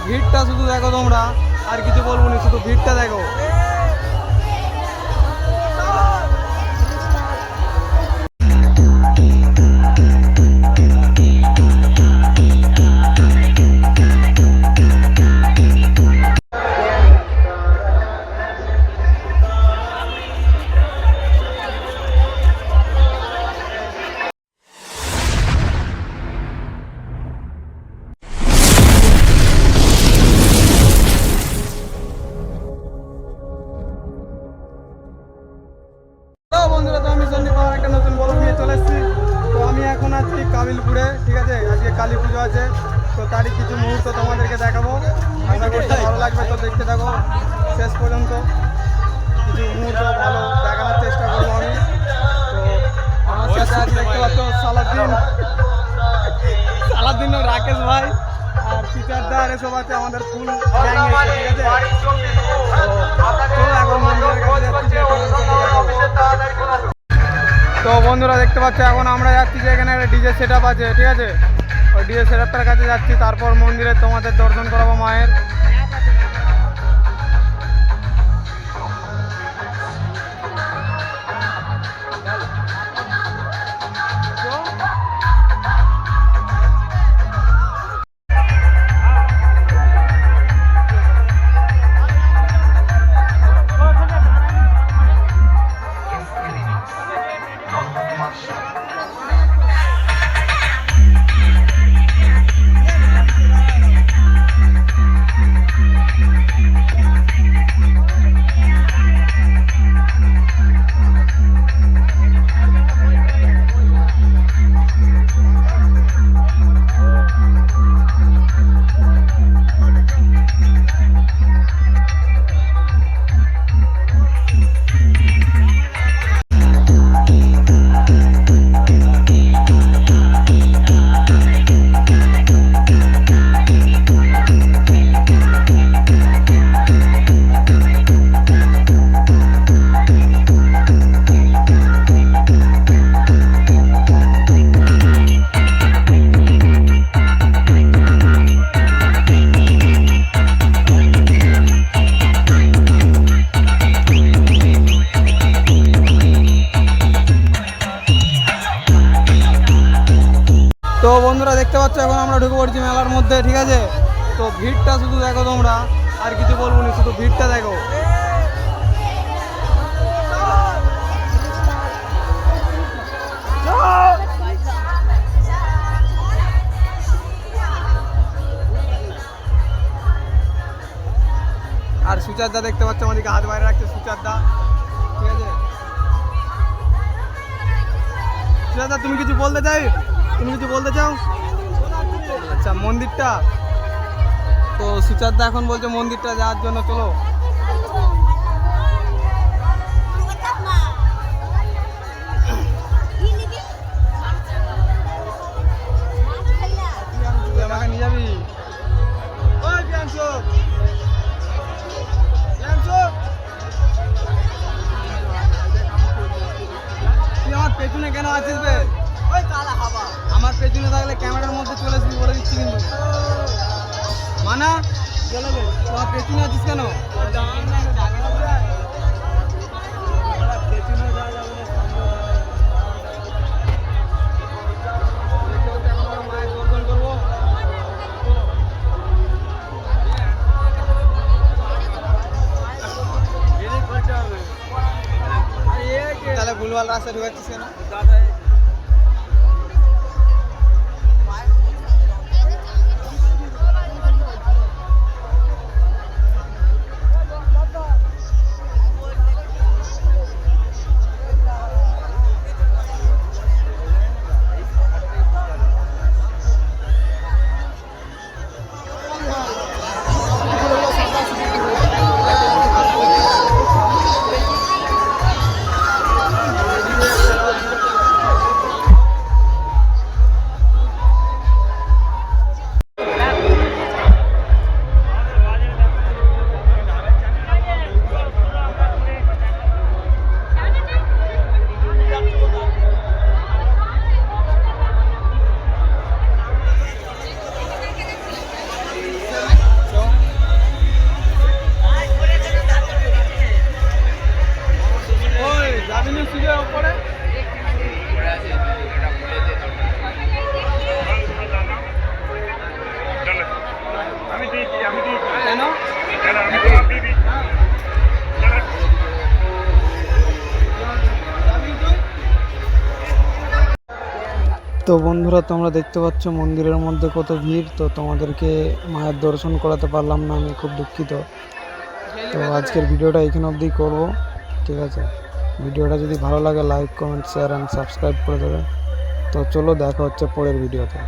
ভিড়টা শুধু দেখো তোমরা, আর কিছু বলবো না, শুধু ভিড়টা দেখো। বন্ধুরা, তো আমি সন্দীপ আমার একটা নতুন ব্লগ নিয়ে চলে এসেছি। তো আমি এখন আছি কাবিলপুরে, ঠিক আছে। আজকে কালী পুজো আছে, তো তারই কিছু মুহূর্ত তোমাদেরকে দেখাবো। আশা করছি ভালো লাগবে, তো দেখতে থাকো শেষ পর্যন্ত। কিছু মুহূর্ত ভালো দেখানোর চেষ্টা করবো আমি। তো আমার সাথে আজ দেখতে পাচ্ছ সালাদ্দিন রাকেশ ভাই আর টিচারদার এসব আছে, আমাদের ফুল গ্যাং এসে, ঠিক আছে। এখন মন্দিরের কাছে যাচ্ছি। তো বন্ধুরা দেখতে পাচ্ছ এখন আমরা যাচ্ছি যে এখানে একটা ডিজে সেট আপ আছে, ঠিক আছে। ওই ডিজে সেট আপটার কাছে যাচ্ছি, তারপর মন্দিরে তোমাদের দর্শন করাবো মায়ের। তো বন্ধুরা দেখতে পাচ্ছ এখন আমরা ঢুকে পড়ছি মেলার মধ্যে, ঠিক আছে। তো ভিড়টা শুধু দেখো তোমরা, আর কিছু বলবো না, শুধু ভিড়টা দেখো। আর সুচারদা দেখতে পাচ্ছ আমাদেরকে হাত বাইরে রাখছে, সুচারদা, ঠিক আছে। সুচারদা তুমি কিছু বলতে চাও? আচ্ছা, মন্দিরটা তো সুচারদা এখন বলছে মন্দিরটা যাওয়ার জন্য, চলো। আমাকে নিয়ে যাবি? তুই আমার পেছনে কেন আছিস বে? আমার পেছনে থাকলে ক্যামেরার মধ্যে চলে আসবি, বলে দিচ্ছি কিন্তু। মানা তোমার পেছনে আছিস কেন? তাহলে ভুলভাল রাস্তা ঢুকাচ্ছিস কেন? তো বন্ধুরা, তোমরা দেখতে পাচ্ছ মন্দিরের মধ্যে কত ভিড়। তো তোমাদেরকে মায়ের দর্শন করাতে পারলাম না, আমি খুব দুঃখিত। তো আজকের ভিডিওটা এখানে অবধি করব, ঠিক আছে। ভিডিওটা যদি ভালো লাগে like comment share and subscribe করে দেবে। তো চলো, দেখা হচ্ছে পরের ভিডিওতে।